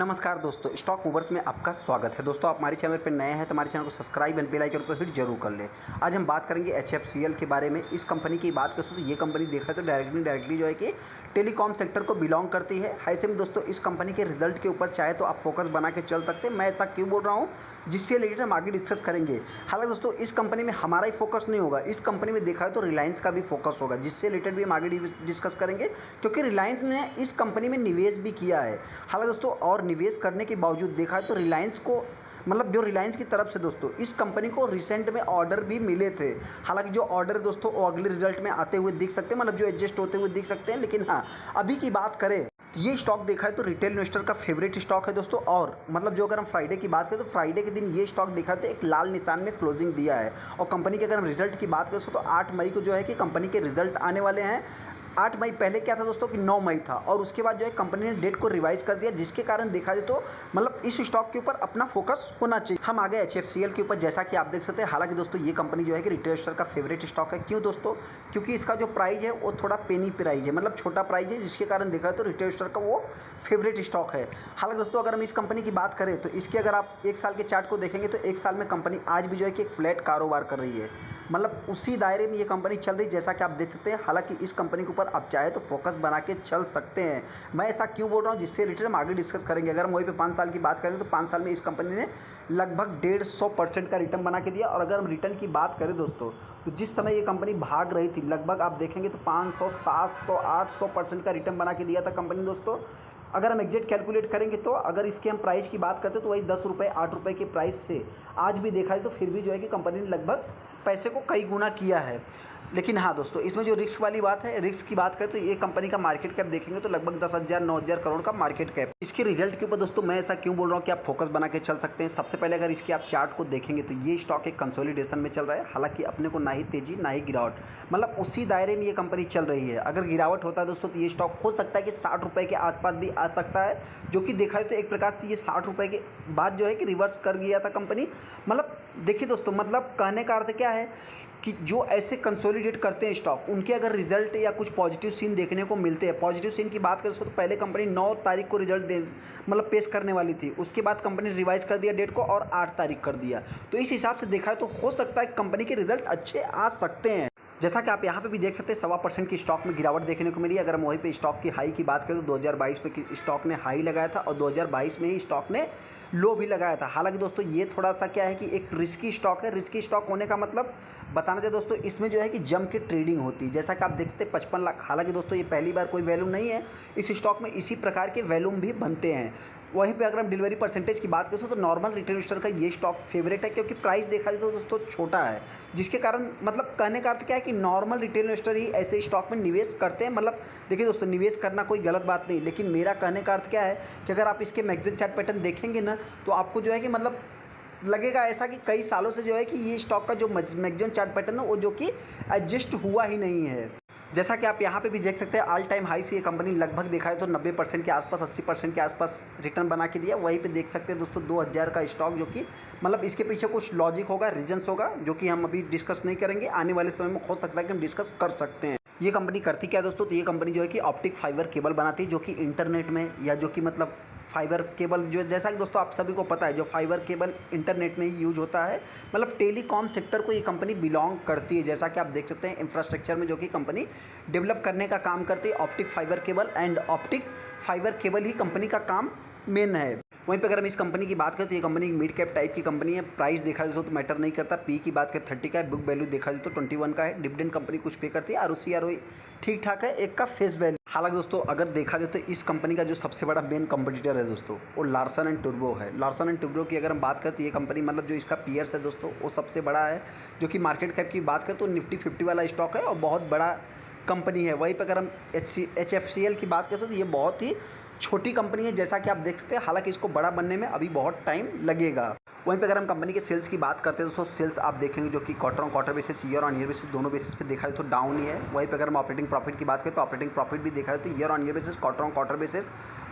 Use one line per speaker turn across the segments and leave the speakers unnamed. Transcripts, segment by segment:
नमस्कार दोस्तों, stock movers में आपका स्वागत है। दोस्तों, आप हमारे चैनल पर नए हैं तो हमारे चैनल को सब्सक्राइब एंड बेल आइकन को हिट जरूर कर लें। आज हम बात करेंगे HFCL के बारे में। इस कंपनी की बात करें तो ये कंपनी देखा तो डायरेक्टली जो है कि टेलीकॉम सेक्टर को बिलोंग करती है। ऐसे में दोस्तों इस कंपनी के रिजल्ट के ऊपर चाहे तो आप फोकस बना के चल सकते हैं। मैं ऐसा क्यों बोल रहा हूँ, जिससे रिलेटेड हम आगे डिस्कस करेंगे। हालांकि दोस्तों इस कंपनी में हमारा ही फोकस नहीं होगा, इस कंपनी में देखा है तो रिलायंस का भी फोकस होगा, जिससे रिलेटेड भी हम आगे डिस्कस करेंगे, क्योंकि रिलायंस ने इस कंपनी में निवेश भी किया है। हालांकि दोस्तों और निवेश करने के बावजूद देखा है तो रिलायंस को जो रिलायंस की तरफ से दोस्तों इस कंपनी को रिसेंट में ऑर्डर भी मिले थे। हालांकि जो ऑर्डर दोस्तों वो अगले रिजल्ट में आते हुए दिख सकते हैं, जो एडजस्ट होते हुए दिख सकते हैं। लेकिन हाँ, अभी की बात करें, ये स्टॉक देखा है तो रिटेल इन्वेस्टर का फेवरेट स्टॉक है दोस्तों। और जो अगर हम फ्राइडे की बात करें तो फ्राइडे के दिन ये स्टॉक देखा तो एक लाल निशान में क्लोजिंग दिया है। और कंपनी के अगर हम रिजल्ट की बात करें तो 8 मई को जो है कि कंपनी के रिजल्ट आने वाले हैं। 8 मई पहले क्या था दोस्तों कि 9 मई था, और उसके बाद जो है कंपनी ने डेट को रिवाइज कर दिया, जिसके कारण देखा जाए तो इस स्टॉक के ऊपर अपना फोकस होना चाहिए। हम आ गए HFCL के ऊपर, जैसा कि आप देख सकते हैं। हालांकि दोस्तों ये कंपनी जो है कि रिटेल इन्वेस्टर का फेवरेट स्टॉक है। क्यों दोस्तों? क्योंकि इसका जो प्राइस है वो थोड़ा पेनी प्राइस है, छोटा प्राइस है, जिसके कारण देखा तो रिटेल इन्वेस्टर का वो फेवरेट स्टॉक है। हालांकि दोस्तों अगर हम इस कंपनी की बात करें तो इसके अगर आप 1 साल के चार्ट को देखेंगे तो 1 साल में कंपनी आज भी जो है कि एक फ्लैट कारोबार कर रही है। उसी दायरे में ये कंपनी चल रही है, जैसा कि आप देख सकते हैं। हालांकि इस कंपनी के ऊपर आप चाहे तो फोकस बना के चल सकते हैं। मैं ऐसा क्यों बोल रहा हूँ, जिससे रिलेटेड हम आगे डिस्कस करेंगे। अगर हम वहीं पे 5 साल की बात करें तो 5 साल में इस कंपनी ने लगभग 150% का रिटर्न बना के दिया। और अगर हम रिटर्न की बात करें दोस्तों, तो जिस समय ये कंपनी भाग रही थी लगभग आप देखेंगे तो 500, 700, 800% का रिटर्न बना के दिया था कंपनी दोस्तों। अगर हम एग्जैक्ट कैलकुलेट करेंगे तो अगर इसके हम प्राइस की बात करते हैं तो वही 10 रुपये 8 रुपये के प्राइस से आज भी देखा जाए तो फिर भी जो है कि कंपनी ने लगभग पैसे को कई गुना किया है। लेकिन हाँ दोस्तों, इसमें जो रिस्क वाली बात है, रिस्क की बात करें तो ये कंपनी का मार्केट कैप देखेंगे तो लगभग 10,000 9,000 करोड़ का मार्केट कैप। इसके रिजल्ट के ऊपर दोस्तों मैं ऐसा क्यों बोल रहा हूँ कि आप फोकस बना के चल सकते हैं। सबसे पहले अगर इसके आप चार्ट को देखेंगे तो ये स्टॉक एक कंसोलिडेशन में चल रहा है। हालांकि अपने को ना ही तेजी ना ही गिरावट, उसी दायरे में ये कंपनी चल रही है। अगर गिरावट होता है दोस्तों तो ये स्टॉक हो सकता है कि 60 रुपये के आसपास भी आ सकता है, जो कि देखा जाए तो एक प्रकार से ये 60 रुपये के बाद जो है कि रिवर्स कर गया था कंपनी। देखिए दोस्तों, कहने का अर्थ क्या है कि जो ऐसे कंसोलिडेट करते हैं स्टॉक, उनके अगर रिजल्ट या कुछ पॉजिटिव सीन देखने को मिलते हैं। पॉजिटिव सीन की बात करें तो पहले कंपनी 9 तारीख को रिजल्ट पेश करने वाली थी। उसके बाद कंपनी ने रिवाइज कर दिया डेट को और 8 तारीख कर दिया। तो इस हिसाब से देखा है तो हो सकता है कंपनी के रिजल्ट अच्छे आ सकते हैं। जैसा कि आप यहाँ पे भी देख सकते हैं 1.25% की स्टॉक में गिरावट देखने को मिली। अगर हम वहीं पे स्टॉक की हाई की बात करें तो 2022 में स्टॉक ने हाई लगाया था और 2022 में ही स्टॉक ने लो भी लगाया था। हालांकि दोस्तों ये थोड़ा सा क्या है कि एक रिस्की स्टॉक है। रिस्की स्टॉक होने का बताना चाहिए दोस्तों, इसमें जो है कि जम के ट्रेडिंग होती है। जैसा कि आप देखते हैं 55 लाख। हालांकि दोस्तों ये पहली बार कोई वैल्यूम नहीं है, इस स्टॉक में इसी प्रकार के वैल्यूम भी बनते हैं। वहीं पे अगर हम डिलीवरी परसेंटेज की बात करें तो नॉर्मल रिटेल इन्वेस्टर का ये स्टॉक फेवरेट है, क्योंकि प्राइस देखा जाए तो दोस्तों छोटा है, जिसके कारण कहने का अर्थ क्या है कि नॉर्मल रिटेल इन्वेस्टर ही ऐसे स्टॉक में निवेश करते हैं। देखिए दोस्तों, निवेश करना कोई गलत बात नहीं, लेकिन मेरा कहने का अर्थ क्या है कि अगर आप इसके मैगजीन चार्ट पैटर्न देखेंगे ना तो आपको जो है कि लगेगा ऐसा कि कई सालों से जो है कि ये स्टॉक का जो मैगजीन चार्ट पैटर्न है वो जो कि एडजस्ट हुआ ही नहीं है। जैसा कि आप यहाँ पे भी देख सकते हैं ऑल टाइम हाई से ये कंपनी लगभग देखा है तो 90% के आसपास 80% के आसपास रिटर्न बना के दिया। वहीं पे देख सकते हैं दोस्तों 2000 का स्टॉक, जो कि इसके पीछे कुछ लॉजिक होगा, रीजन्स होगा, जो कि हम अभी डिस्कस नहीं करेंगे। आने वाले समय में हो सकता है कि हम डिस्कस कर सकते हैं। ये कंपनी करती क्या है दोस्तों? तो ये कंपनी जो है कि ऑप्टिक फाइबर केबल बनाती है, जो कि इंटरनेट में या जो कि फाइबर केबल जो, जैसा कि दोस्तों आप सभी को पता है, जो फाइबर केबल इंटरनेट में ही यूज होता है। टेलीकॉम सेक्टर को ये कंपनी बिलोंग करती है। जैसा कि आप देख सकते हैं इंफ्रास्ट्रक्चर में जो कि कंपनी डेवलप करने का काम करती है। Optic fibre cable and optic fibre cable he company का काम मेन है। वहीं पे अगर हम इस कंपनी की बात करें तो ये कंपनी एक मिड कैप टाइप की कंपनी है। प्राइस देखा जाए तो मैटर नहीं करता। पी की बात करें 30 का है, बुक वैल्यू देखा जाए तो 21 का है। डिविडेंड कंपनी कुछ पे करती है। आरओसी आरओई ठीक ठाक है, एक का फेस वैल्यू। हालांकि दोस्तों अगर देखा जाए तो इस कंपनी का जो सबसे बड़ा मेन कंपटीटर है दोस्तों वो लार्सन एंड टुब्रो है। लार्सन एंड टुब्रो की अगर हम बात करें तो ये कंपनी जो इसका पीयर्स है दोस्तों वो सबसे बड़ा है। जो कि मार्केट कैप की बात करें तो निफ्टी 50 वाला स्टॉक है और बहुत बड़ा कंपनी है। वहीं पर अगर हम HFCL की बात करें तो ये बहुत ही छोटी कंपनी है, जैसा कि आप देख सकते हैं। हालांकि इसको बड़ा बनने में अभी बहुत टाइम लगेगा। वहीं पे अगर हम कंपनी के सेल्स की बात करते हैं तो सेल्स आप देखेंगे जो कि quarter on quarter basis, year on year basis, दोनों बेसिस पे देखा जाए तो डाउन ही है। वहीं पे अगर हम ऑपरेटिंग प्रॉफिट की बात करें तो ऑपरेटिंग प्रॉफिट भी देखा जाए तो year on year basis, quarter on quarter basis,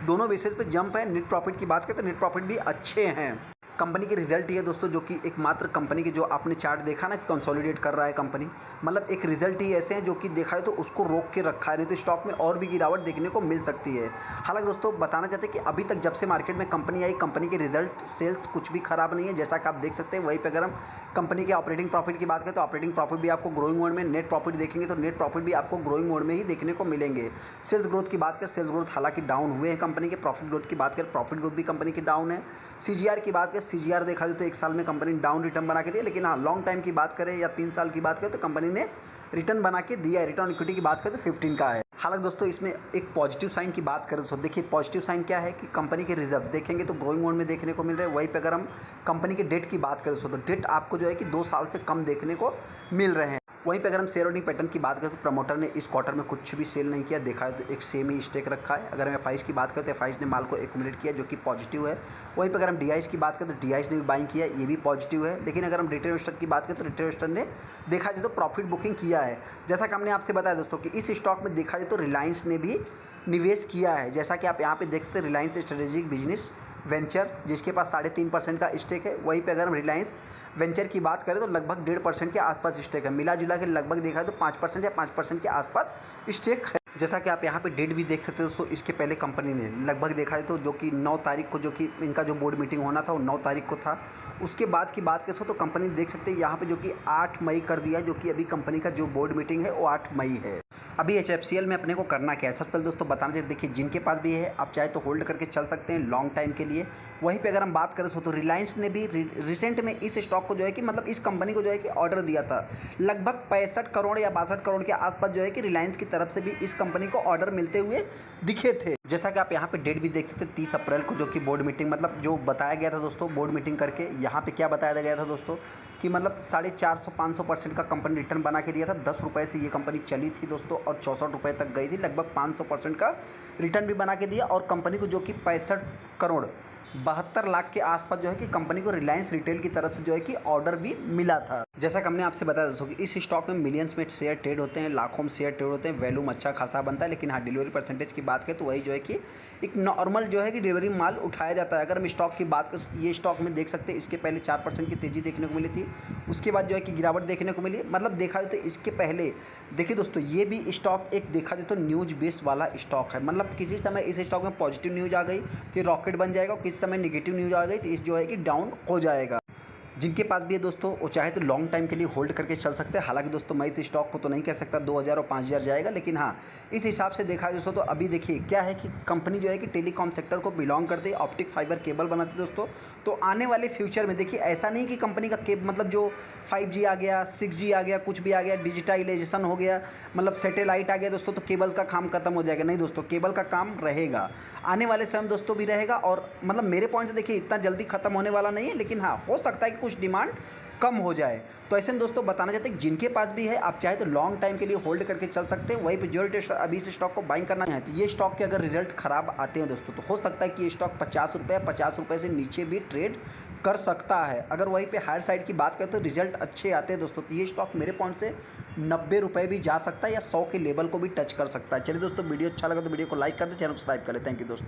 दोनों बेसिस पे जंप है। नेट प्रॉफिट की बात करें तो नेट प्रॉफिट भी अच्छे हैं। कंपनी के रिजल्ट ये दोस्तों जो कि एकमात्र कंपनी के जो आपने चार्ट देखा ना कि कंसोलिडेट कर रहा है कंपनी, मतलब एक रिजल्ट ही ऐसे हैं जो कि देखा है तो उसको रोक के रखा है, नहीं तो स्टॉक में और भी गिरावट देखने को मिल सकती है। हालांकि दोस्तों बताना चाहते हैं कि अभी तक जब से मार्केट में कंपनी आई, कंपनी के रिजल्ट सेल्स कुछ भी खराब नहीं है, जैसा कि आप देख सकते हैं। वहीं पर अगर हम कंपनी के ऑपरेटिंग प्रॉफिट की बात करें तो ऑपरेटिंग प्रॉफिट भी आपको ग्रोइंग मोड में, नेट प्रॉफिट देखेंगे तो नेट प्रॉफिट भी आपको ग्रोइंग मोड में ही देखने को मिलेंगे। सेल्स ग्रोथ की बात करें, सेल्स ग्रोथ हालांकि डाउन हुए हैं कंपनी के। प्रॉफिट ग्रोथ की बात करें, प्रॉफिट ग्रोथ भी कंपनी की डाउन है। सीजीआर की बात करें, सीजीआर देखा जाए तो एक साल में कंपनी डाउन रिटर्न बना के दी, लेकिन हाँ लॉन्ग टाइम की बात करें या 3 साल की बात करें तो कंपनी ने रिटर्न बना के दिया है। रिटर्न ऑन इक्विटी की बात करें तो 15 का है। हालांकि दोस्तों इसमें एक पॉजिटिव साइन की बात करें तो देखिए पॉजिटिव साइन क्या है कि कंपनी के रिजर्व देखेंगे तो ग्रोइंग मोड में देखने को मिल रहे हैं। वहीं पे अगर हम कंपनी के डेट की बात करें तो डेट आपको जो है कि 2 साल से कम देखने को मिल रहे हैं। वहीं पे अगर हम शेयर होल्डिंग पैटर्न की बात करें तो प्रमोटर ने इस क्वार्टर में कुछ भी सेल नहीं किया, देखा है तो एक सेम ही स्टेक रखा है। अगर हम एफआईज की बात करें तो एफआईज ने माल को एक्यूमुलेट किया जो कि पॉजिटिव है। वहीं पे अगर हम डीआईज की बात करें तो डीआईज ने भी बाइंग किया, ये भी पॉजिटिव है। लेकिन अगर हम रिटेल इन्वेस्टर की बात करें तो रिटेल इन्वेस्टर ने देखा जाए तो प्रॉफिट बुकिंग किया है। जैसा कि हमने आपसे बताया दोस्तों कि इस स्टॉक में देखा जाए तो रिलायंस ने भी निवेश किया है, जैसा कि आप यहाँ पे देख सकते हैं रिलायंस स्ट्रेटेजिक बिजनेस वेंचर जिसके पास 3.5% का स्टेक है। वहीं पे अगर हम रिलायंस वेंचर की बात करें तो लगभग 1.5% के आसपास स्टेक है। मिला जुला के लगभग देखा है तो 5% या 5% के आसपास स्टेक है। जैसा कि आप यहाँ पे डेट भी देख सकते हो दोस्तों, इसके पहले कंपनी ने लगभग देखा है तो जो कि 9 तारीख को जो कि इनका जो बोर्ड मीटिंग होना था वो 9 तारीख को था। उसके बाद की बात करें तो कंपनी देख सकते हैं यहाँ पे जो कि 8 मई कर दिया, जो कि अभी कंपनी का जो बोर्ड मीटिंग है वो 8 मई है। अभी एचएफसीएल में अपने को करना क्या है, सबसे पहले दोस्तों बताना चाहिए, देखिए जिनके पास भी है आप चाहे तो होल्ड करके चल सकते हैं लॉन्ग टाइम के लिए। वहीं पे अगर हम बात करें तो रिलायंस ने भी रिसेंट में इस स्टॉक को जो है कि मतलब इस कंपनी को जो है कि ऑर्डर दिया था लगभग 65 करोड़ या 62 करोड़ के आसपास जो है कि रिलायंस की तरफ से भी इस कंपनी को ऑर्डर मिलते हुए दिखे थे। जैसा कि आप यहाँ पे डेट भी देख सकते हैं 30 अप्रैल को जो कि बोर्ड मीटिंग मतलब जो बताया गया था दोस्तों, बोर्ड मीटिंग करके यहाँ पे क्या बताया गया था दोस्तों कि मतलब 450-500% का कंपनी रिटर्न बना के दिया था। 10 रुपये से ये कंपनी चली थी दोस्तों और 64 रुपये तक गई थी, लगभग 500% का रिटर्न भी बना के दिया। और कंपनी को जो कि 65 करोड़ 72 लाख के आसपास जो है कि कंपनी को रिलायंस रिटेल की तरफ से जो है कि ऑर्डर भी मिला था। जैसा कि हमने आपसे बताया दोस्तों कि इस स्टॉक में मिलियंस में शेयर ट्रेड होते हैं, लाखों में शेयर ट्रेड होते हैं, वैल्यूम अच्छा खासा बनता है। लेकिन हाँ डिलीवरी परसेंटेज की बात करें तो वही जो है कि एक नॉर्मल जो है कि डिलीवरी माल उठाया जाता है। अगर हम स्टॉक की बात करें तो ये स्टॉक में देख सकते हैं इसके पहले 4% की तेज़ी देखने को मिली थी, उसके बाद जो है कि गिरावट देखने को मिली। मतलब देखा जाए तो इसके पहले देखिए दोस्तों ये भी स्टॉक एक देखा जाए तो न्यूज बेस वाला स्टॉक है। मतलब किसी समय इस स्टॉक में पॉजिटिव न्यूज आ गई तो रॉकेट बन जाएगा और किसी समय निगेटिव न्यूज आ गई तो इस जो है कि डाउन हो जाएगा। जिनके पास भी है दोस्तों वो चाहे तो लॉन्ग टाइम के लिए होल्ड करके चल सकते हैं। हालांकि दोस्तों मैं इस स्टॉक को तो नहीं कह सकता 2000 और 5000 जाएगा, लेकिन हाँ इस हिसाब से देखा दोस्तों तो अभी देखिए क्या है कि कंपनी जो है कि टेलीकॉम सेक्टर को बिलोंग करती है, ऑप्टिक फाइबर केबल बनाती है दोस्तों। तो आने वाले फ्यूचर में देखिए ऐसा नहीं कि कंपनी का मतलब जो 5G आ गया, 6G आ गया, कुछ भी आ गया, डिजिटाइजेशन हो गया, मतलब सैटेलाइट आ गया दोस्तों तो केबल का काम खत्म हो जाएगा। नहीं दोस्तों केबल का काम रहेगा, आने वाले समय दोस्तों भी रहेगा। और मतलब मेरे पॉइंट से देखिए इतना जल्दी खत्म होने वाला नहीं है, लेकिन हाँ हो सकता है कि कुछ डिमांड कम हो जाए। तो ऐसे में दोस्तों बताना चाहते हैं जिनके पास भी है आप चाहे तो लॉन्ग टाइम के लिए होल्ड करके चल सकते हैं। वही मेजॉरिटी अभी इस स्टॉक को बाइंग करना है तो ये स्टॉक के अगर रिजल्ट खराब आते हैं दोस्तों तो हो सकता है कि ये स्टॉक 50 रुपये से नीचे भी ट्रेड कर सकता है। अगर वहीं पे हायर साइड की बात करें तो रिजल्ट अच्छे आते हैं दोस्तों तो ये स्टॉक मेरे पॉइंट से 90 रुपये भी जा सकता है या 100 के लेवल को भी टच कर सकता है। चलिए दोस्तों वीडियो अच्छा लगा तो वीडियो को लाइक कर दें, चैनल को सब्सक्राइब करें। थैंक यू दोस्तों।